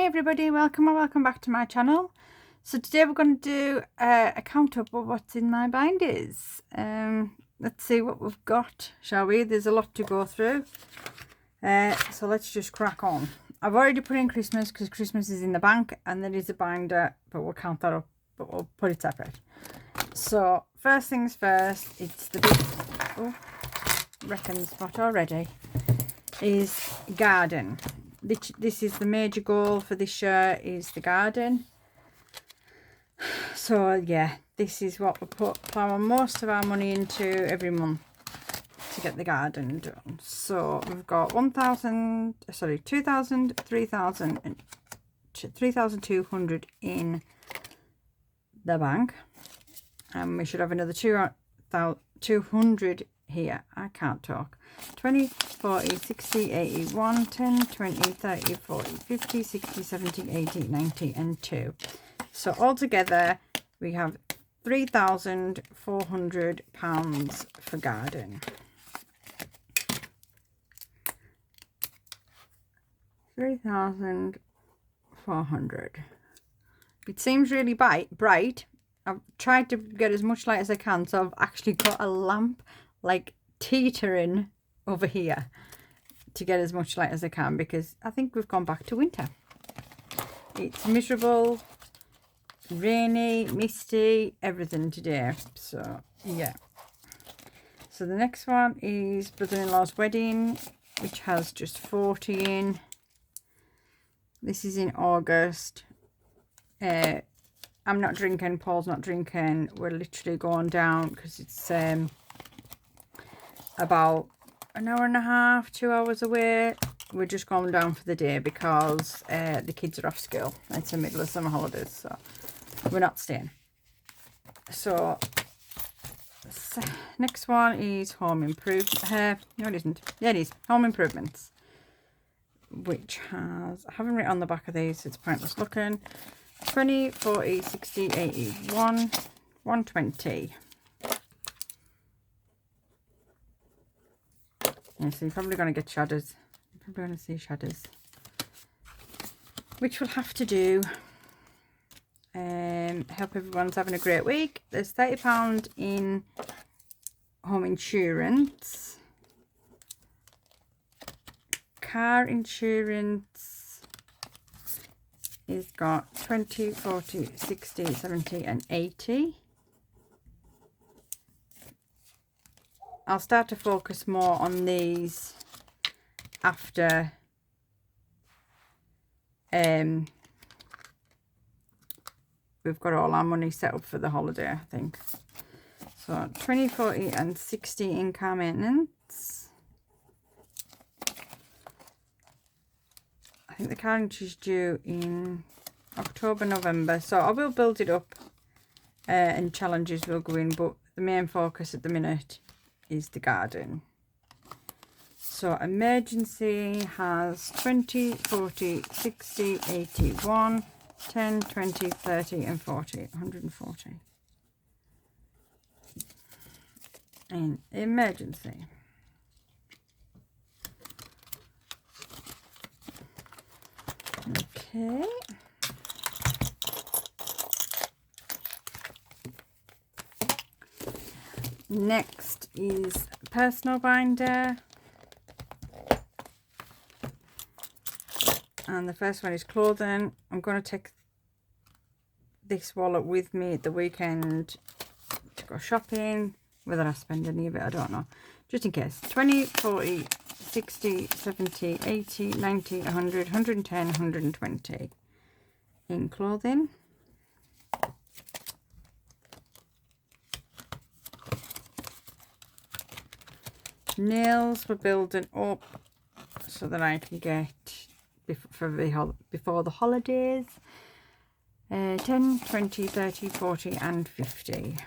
Hi everybody, welcome or welcome back to my channel. So today we're going to do a count up of what's in my binders. Let's see what we've got, shall we? There's a lot to go through, so let's just crack on. I've already put in Christmas because Christmas is in the bank and there is a binder, but we'll count that up, but we'll put it separate. So first things first, it's the big reckon spot already, is garden. This is the major goal for this year, is the garden. So yeah, this is what we plough most of our money into every month to get the garden done. So we've got 2,000, 3,000 and 3,200 in the bank, and we should have another 200 here. I can't talk. 20, 40, 60, 80, 1, 10, 20, 30, 40, 50, 60, 70, 80, 90 and 2. So altogether we have £3,400 for garden. 3,400. It seems really bright. I've tried to get as much light as I can, so I've actually got a lamp like teetering over here to get as much light as I can, because I think we've gone back to winter. It's miserable, rainy, misty, everything today. So yeah. So the next one is brother-in-law's wedding, which has just 40 in. This is in August. I'm not drinking, Paul's not drinking. We're literally going down because it's about an hour and a half, 2 hours away. We're just going down for the day because the kids are off school. It's the middle of summer holidays, so we're not staying. So next one is home improvement. No, it isn't. Yeah, it is home improvements, which has, I haven't written on the back of these, so it's pointless looking. 20, 40, 60, 80, 120. Yeah, so you're probably going to get shadows. You're probably going to see shadows, which we'll have to do. Hope everyone's having a great week. There's £30 in home insurance. Car insurance is got 20, 40, 60, 70 and 80. I'll start to focus more on these after we've got all our money set up for the holiday, I think. So 20, 40 and 60 in car maintenance. I think the car insurance is due in October, November, so I will build it up and challenges will go in, but the main focus at the minute is the garden. So emergency has 20, 40, 60, 81, 10, 20, 30 and 40, 140 in emergency. Okay. Next is personal binder. And the first one is clothing. I'm going to take this wallet with me at the weekend to go shopping. Whether I spend any of it, I don't know. Just in case. 20, 40, 60, 70, 80, 90, 100, 110, 120 in clothing. Nails we're building up so that I can get before the holidays. 10, 20, 30, 40 and 50.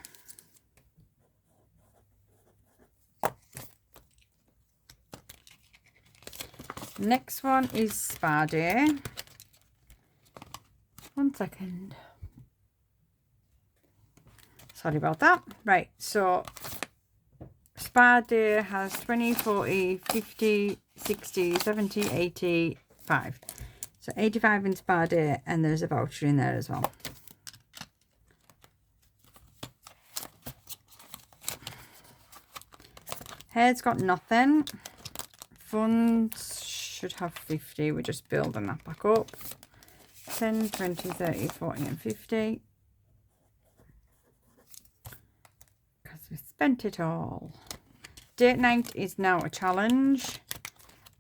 Next one is spa day. 1 second. Sorry about that. Right, so spa day has 20, 40, 50, 60, 70, 80, 5. So 85 in Spa Day, and there's a voucher in there as well. Hair's got nothing. Funds should have 50. We're just building that back up. 10, 20, 30, 40 and 50. Because we spent it all. Date night is now a challenge.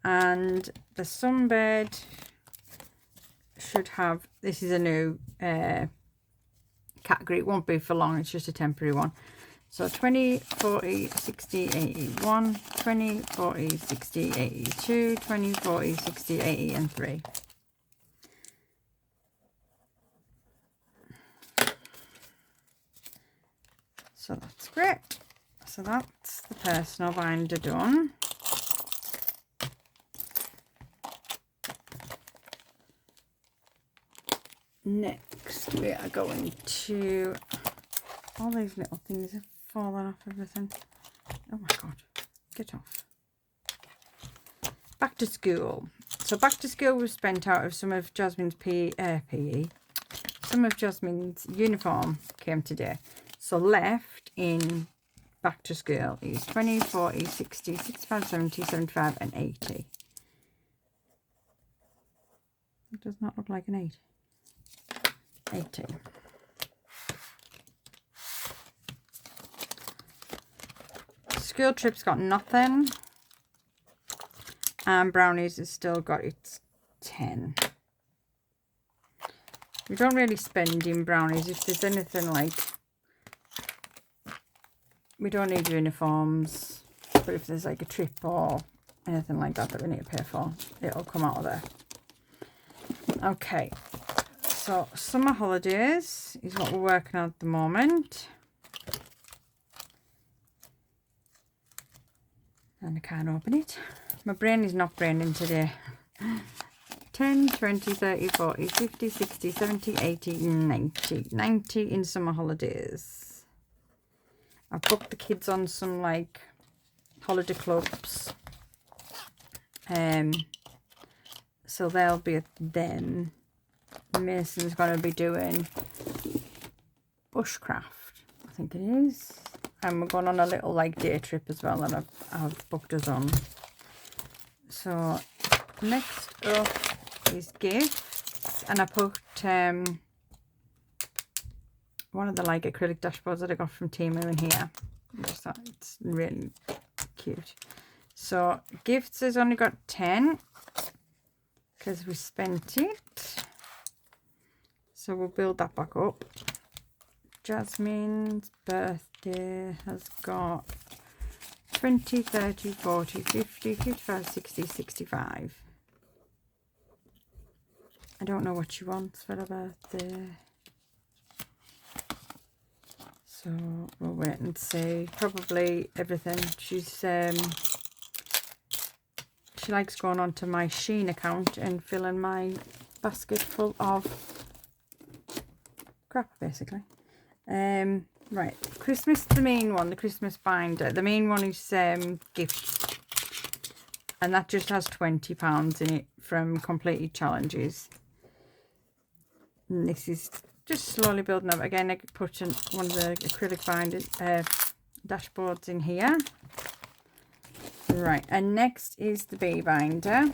And the sunbed should have, this is a new category. It won't be for long, it's just a temporary one. So 20, 40, 60, 81, 20, 40, 60, 82, 20, 40, 60, 80 and 3. So that's great. So that's the personal binder done. Next we are going to, all these little things have fallen off everything. Oh my god, get off. Back to school. So back to school was spent out of some of Jasmine's PE. Some of Jasmine's uniform came today. So left in back to school is 20, 40, 60, 65, 70, 75 and 80. It does not look like an 8. 80. School trip's got nothing. And brownies has still got its 10. We don't really spend in brownies. If there's anything like, we don't need uniforms, but if there's like a trip or anything like that that we need to pay for, it'll come out of there. Okay, so summer holidays is what we're working on at the moment. And I can't open it. My brain is not braining today. 10, 20, 30, 40, 50, 60, 70, 80, 90. 90 in summer holidays. I've booked the kids on some like holiday clubs. So they'll be at them. Mason's going to be doing bushcraft, I think it is. And we're going on a little like day trip as well that I've booked us on. So next up is gifts, and I put one of the like acrylic dashboards that I got from Temu in here. I just thought it's really cute. So gifts has only got 10 because we spent it. So we'll build that back up. Jasmine's birthday has got 20, 30, 40, 50, 55, 60, 65. I don't know what she wants for her birthday. So we'll wait and see. Probably everything. She's she likes going onto my Shein account and filling my basket full of crap, basically. Right, Christmas, the main one, the Christmas binder. The main one is gifts, and that just has £20 in it from completed challenges. And this is just slowly building up. Again, I put one of the acrylic binders dashboards in here. Right, and next is the bee binder,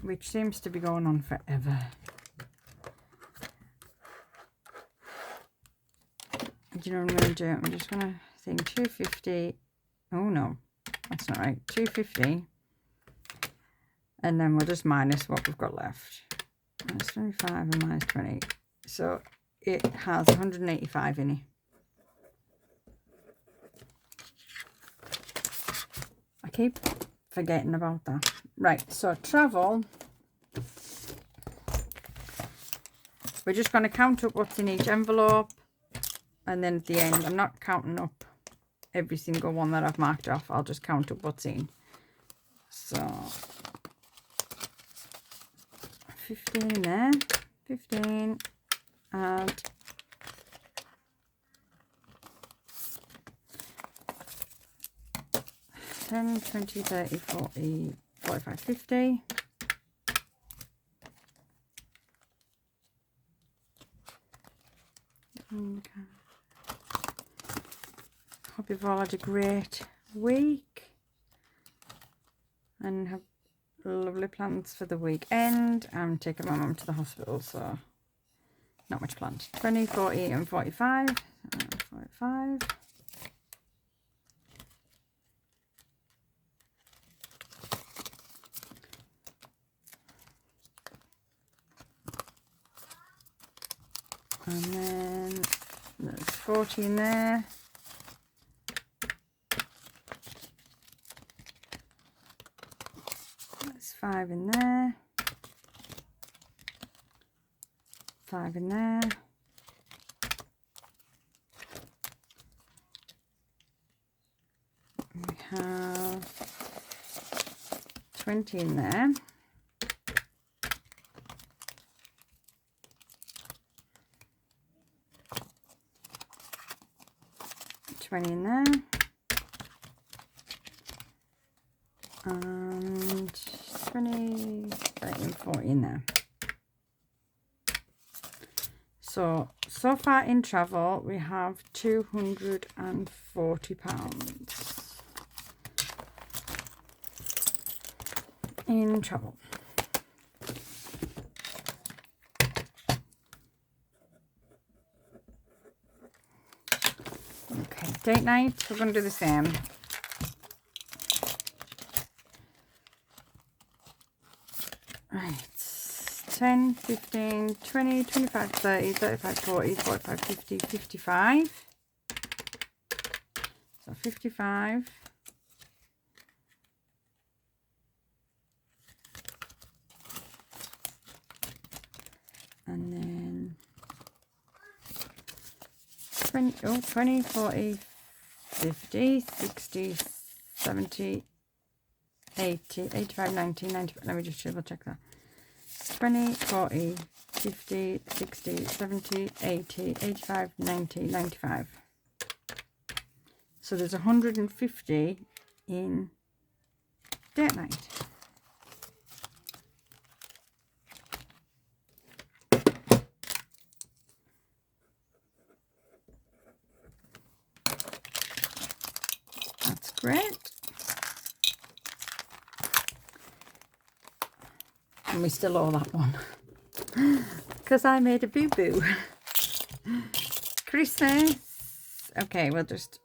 which seems to be going on forever. Do you know what I'm going to do? I'm just going to think 250. Oh no, that's not right. 250. And then we'll just minus what we've got left. Minus 25 and minus 20. So it has 185 in it. I keep forgetting about that. Right, so travel. We're just going to count up what's in each envelope. And then at the end, I'm not counting up every single one that I've marked off. I'll just count up what's in. So 15 in there. 15. Add 10, 20, 30, 40, 45, 50. Okay. Hope you've all had a great week and have lovely plans for the weekend. I'm taking my mum to the hospital, so not much planned. 20, 40 and 45. 45. And then there's 40 in there. There's 5 in there. 5 in there. We have 20 in there. 20 in there, and 20, 30 and 40 in there. So far in travel we have £240 in travel. Okay, date night, we're going to do the same. Right, 10, 15, 20, 25, 30, 35, 40, 45, 50, 55. So 55. And then 20, 40, 50, 60, 70, 80, 85, 90, 95. Let me just double check that. 20, 40, 50, 60, 70, 80, 85, 90, 95. So there's 150 in date night. That's great. And we still owe that one because I made a boo-boo. Christmas. Okay, we'll just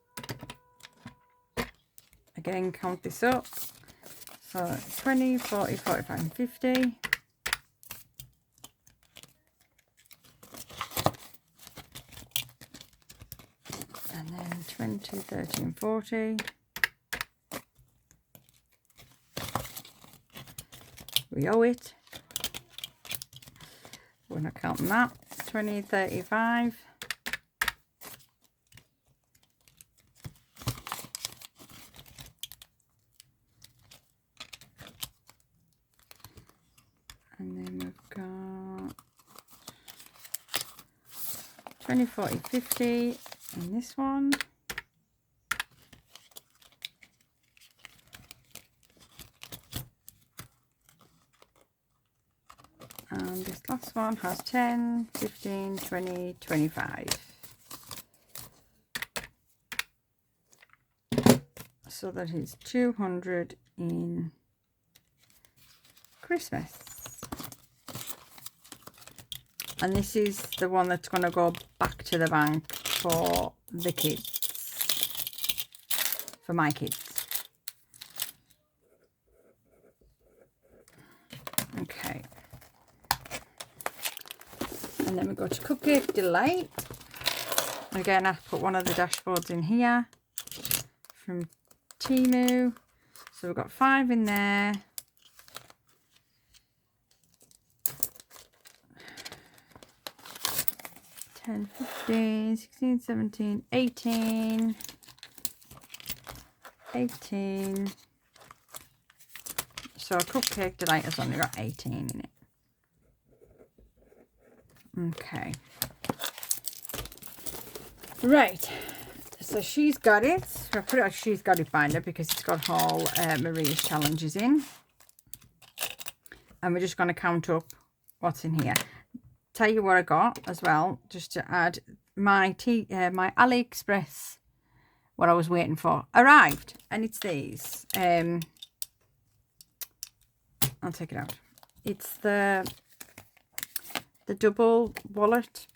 again count this up. So 20, 40, 45 and 50. And then 20, 30 and 40. We owe it. We're not counting that. 20, 35. And then we've got 20, 40, 50 in this one. And this last one has 10, 15, 20, 25. So that is 200 in Christmas. And this is the one that's going to go back to the bank for the kids. For my kids. Okay. And then we go to Cupcake Delight. Again, I put one of the dashboards in here from Temu. So we've got 5 in there. $10, 15, 16, 17, 18. 18. So a Cupcake Delight has only got 18 in it. Okay. Right. So she's got it. I put it on she's got it binder because it's got all Maria's challenges in. And we're just going to count up what's in here. Tell you what I got as well, just to add my my AliExpress, what I was waiting for, arrived, and it's these. I'll take it out. It's the double wallet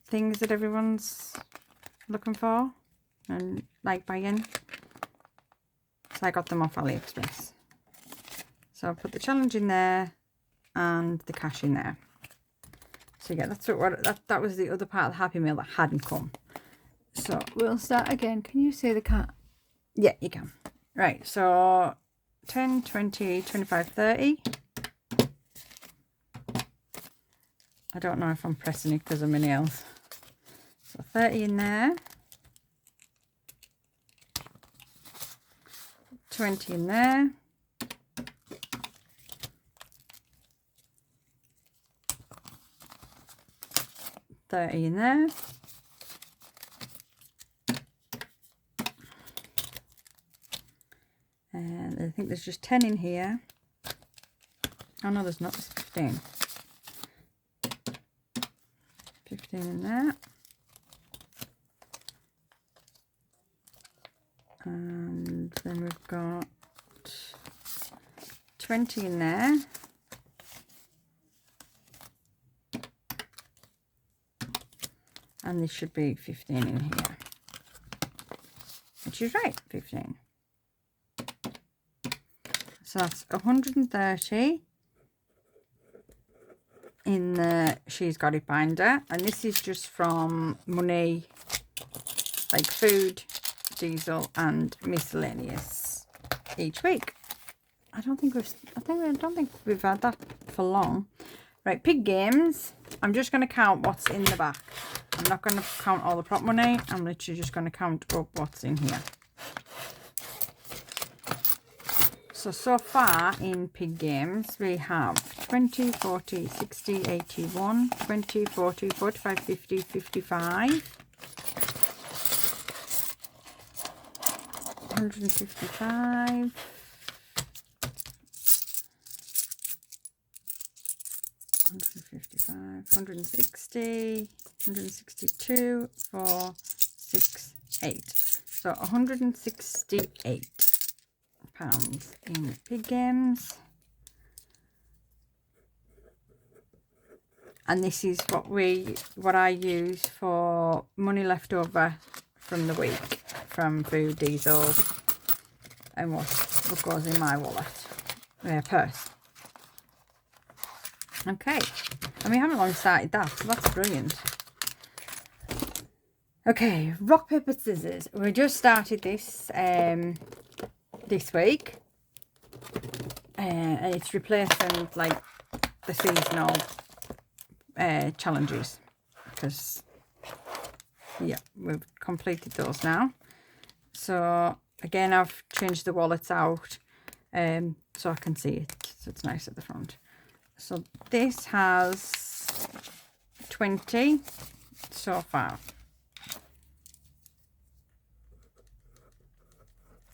things that everyone's looking for and like buying. So I got them off AliExpress. So I'll put the challenge in there and the cash in there. So yeah, that's what that was the other part of the Happy Meal that hadn't come. So we'll start again. Can you see the cat? Yeah, you can. Right, so 10, 20, 25, 30. I don't know if I'm pressing it because of my nails. So 30 in there. 20 in there. 30 in there. And I think there's just 10 in here. Oh no, there's not. There's 15. 15 in there. And then we've got 20 in there. And this should be 15 in here. Which is right, 15. So that's 130 in the She's Got It binder. And this is just from money, like food, diesel and miscellaneous each week. I don't think we've had that for long. Right, pig games. I'm just going to count what's in the back. I'm not going to count all the prop money. I'm literally just going to count up what's in here. So far in pig games, we have 20, 40, 60, 81, 20, 40, 45, 50, 55. 155. 155, 160, 162, 4, 6, 8. So 168 pounds in pig games. And this is what I use for money left over from the week, from food, diesel, and what goes in my wallet, purse. Okay, and we haven't long started that, so that's brilliant. Okay, rock, paper, scissors. We just started this this week, and it's replacing like the seasonal challenges, because yeah, we've completed those now. So again, I've changed the wallets out so I can see it, so it's nice at the front. So this has 20 so far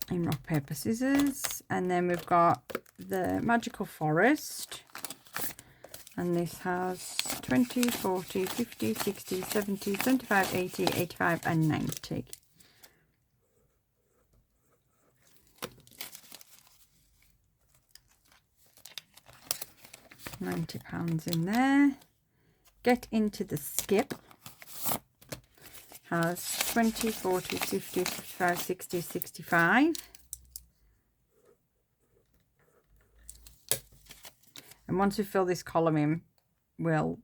in rock, paper, scissors. And then we've got the magical forest, and this has 20, 40, 50, 60, 70, 75, 80, 85 and 90. £90 in there. Get into the skip has 20, 40, 50, 55, 60, 65. And once we fill this column in, we'll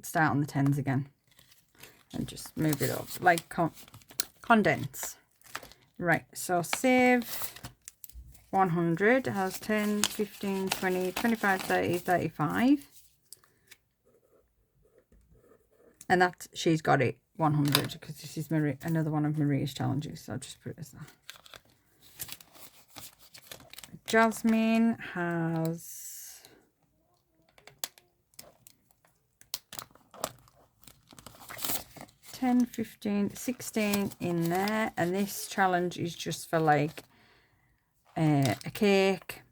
start on the 10s again and just move it up, like condense. Right, so save 100 has 10, 15, 20, 25, 30, 35. And that's She's Got It 100, because this is another one of Maria's challenges, so I'll just put it as that. Jasmine has 10, 15, 16 in there, and this challenge is just for like a cake,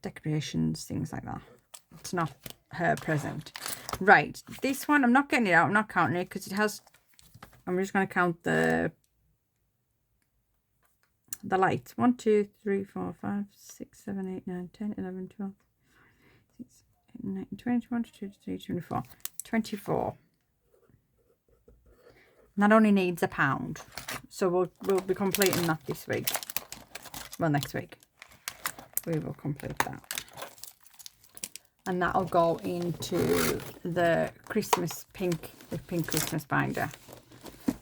decorations, things like that. It's not her present. Right, this one, I'm not getting it out. I'm not counting it because it has, I'm just going to count the lights. 1, 2, 3, 4, 5, 6, 7, 8, 9, 10, 11, 12, 6, 8, 9, 20, 21, 22, 23, 24. 24. And that only needs £1. So we'll be completing that this week. Well, next week. We will complete that. And that'll go into the Christmas pink Christmas binder.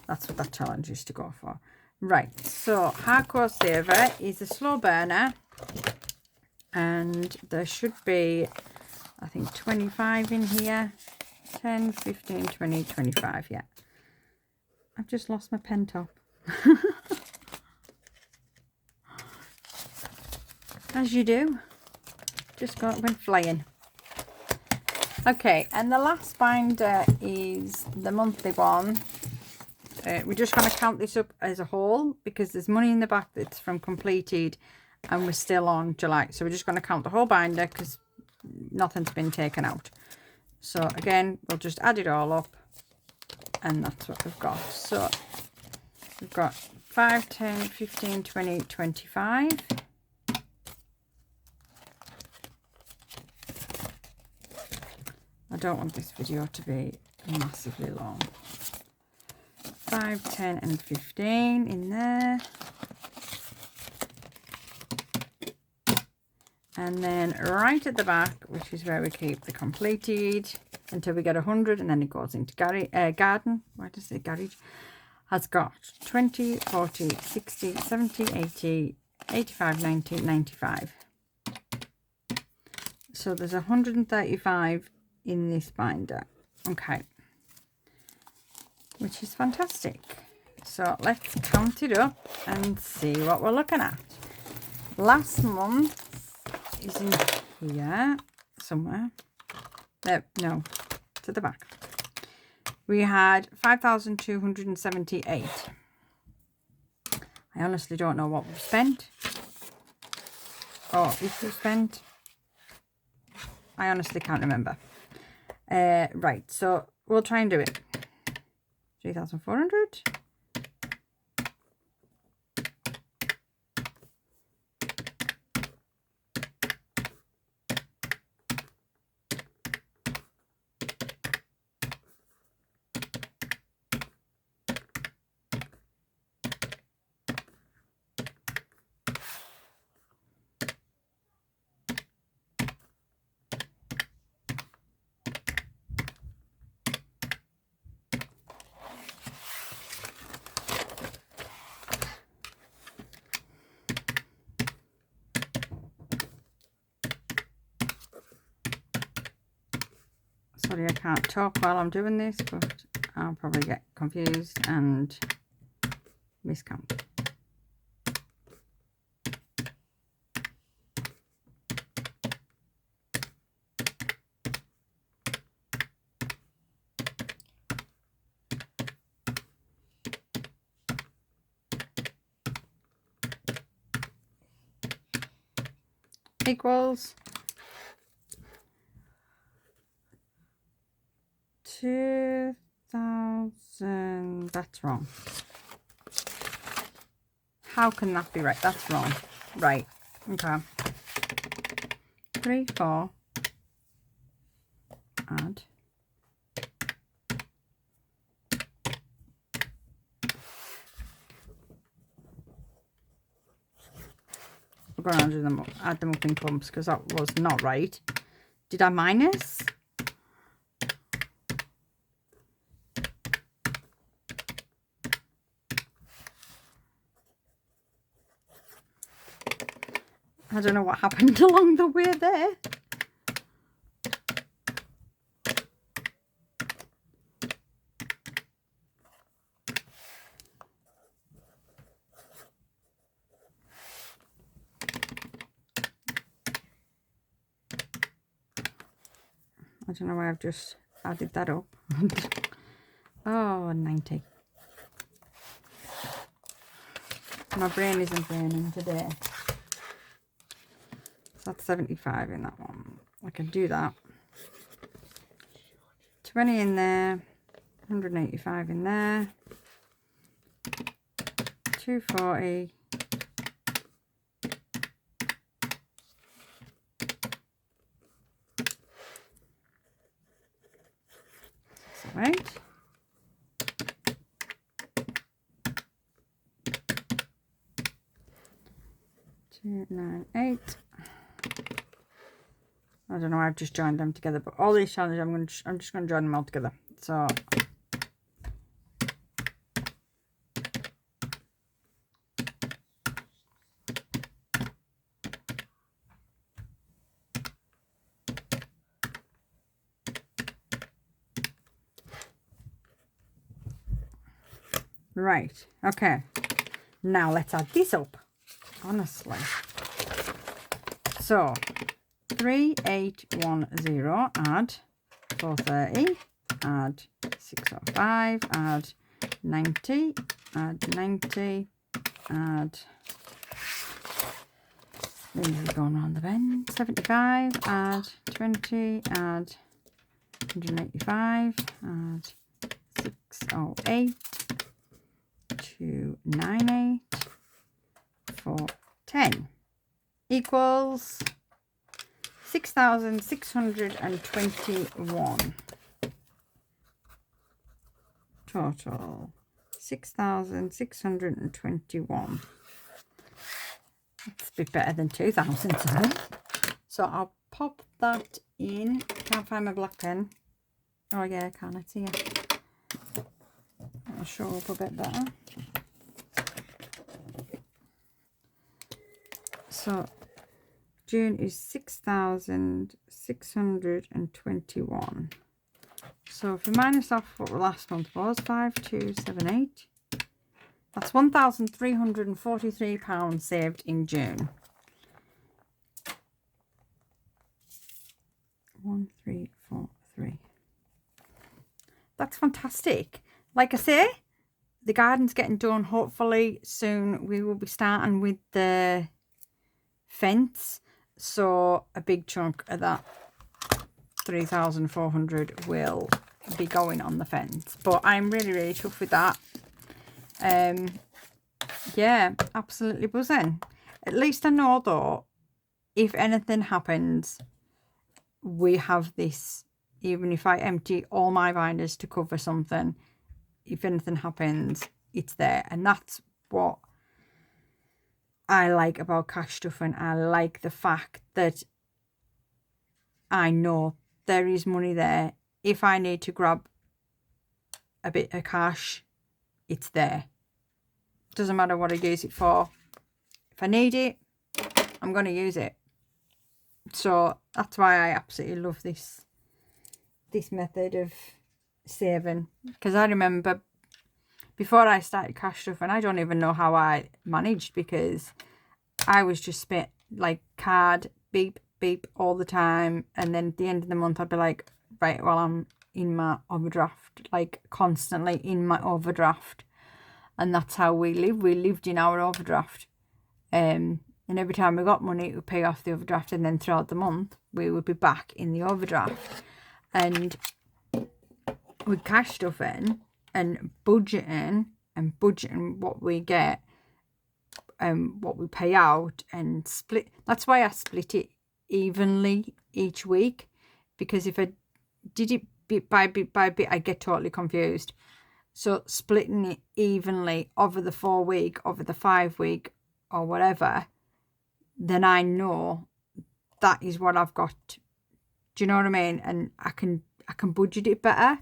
That's what that challenge is to go for. Right, so Hardcore Saver is a slow burner. And there should be, I think, 25 in here. 10, 15, 20, 25, yeah. I've just lost my pen top. As you do. Just went flying. Okay, and the last binder is the monthly one. We're just going to count this up as a whole because there's money in the back that's from completed and we're still on July. So we're just going to count the whole binder because nothing's been taken out. So again, we'll just add it all up and that's what we've got. So we've got 5, 10, 15, 20, 25. I don't want this video to be massively long. 5, 10 and 15 in there. And then right at the back, which is where we keep the completed, until we get 100 and then it goes into garden. Why does it say garage? Has got 20, 40, 60, 70, 80, 85, 90, 95. So there's 135 in this binder. Okay. Which is fantastic. So let's count it up and see what we're looking at. Last month is in here somewhere. No, to the back. We had 5,278. I honestly don't know what we've spent. Or if we've spent. I honestly can't remember. Right, so we'll try and do it. 3,400. Sorry, I can't talk while I'm doing this, but I'll probably get confused and miscount. Equals 2,000. That's wrong. How can that be right? That's wrong. Right. Okay. 3, 4. Add. We're going to add them up in clumps because that was not right. Did I minus? I don't know what happened along the way there. I don't know why I've just added that up. Oh, 90. My brain isn't braining today. So that's 75 in that one. I can do that. 20 in there, 185 in there, 240, right, 298. I don't know, I've just joined them together, but all these challenges I'm just going to join them all together. So right, okay, now let's add this up, honestly. So 3810, add 430, add 605, add 90, add 90, add, this is going around the bend, 75, add 20, add 185, add 608, 298, 410 equals 6,621 total. 6,621. That's a bit better than 2,000. So I'll pop that in. Can't find my black pen. Oh yeah, I can. It's here. I'll show up a bit better. So June is 6,621. So if we minus off what the last month was, 5,278, that's £1,343 saved in June. 1,343. That's fantastic. Like I say, the garden's getting done. Hopefully soon we will be starting with the fence. So a big chunk of that 3,400 will be going on the fence. But I'm really chuffed with that. Yeah, absolutely buzzing. At least I know though, if anything happens, we have this. Even if I empty all my binders to cover something, if anything happens, it's there. And that's what I like about cash stuffing. I like the fact that I know there is money there. If I need to grab a bit of cash, it's there. Doesn't matter what I use it for. If I need it, I'm going to use it. So that's why I absolutely love this method of saving. Because I remember before I started cash stuffing, I don't even know how I managed, because I was just spent like card beep beep all the time, and then at the end of the month I'd be like, right, well, I'm in my overdraft, like constantly in my overdraft. And that's how we live. We lived in our overdraft. And every time we got money, it would pay off the overdraft, and then throughout the month we would be back in the overdraft. And with cash stuffing and budgeting what we get and what we pay out and split, that's why I split it evenly each week, because if I did it bit by bit I get totally confused. So splitting it evenly over the 4 week, over the 5 week or whatever, then I know that is what I've got. Do you know what I mean? And I can budget it better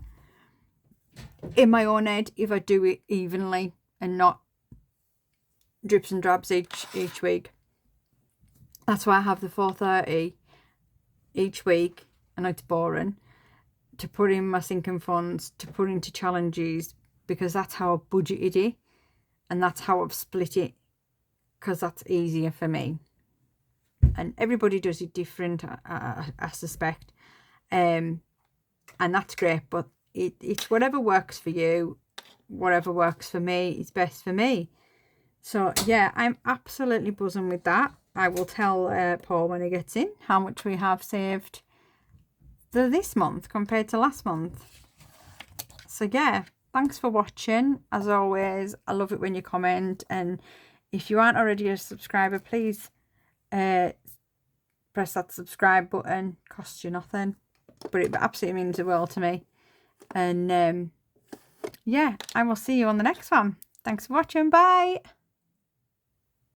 in my own head if I do it evenly and not drips and drabs each week. That's why I have the 430 each week. I know it's boring, to put in my sinking funds, to put into challenges, because that's how I've budgeted it and that's how I've split it, because that's easier for me. And everybody does it different, I suspect, and that's great. But it's whatever works for you, whatever works for me, it's best for me. So yeah, I'm absolutely buzzing with that. I will tell Paul when he gets in how much we have saved this month compared to last month. So yeah, thanks for watching. As always, I love it when you comment, and if you aren't already a subscriber, please press that subscribe button. Costs you nothing, but it absolutely means the world to me. And yeah, I will see you on the next one. Thanks for watching. Bye.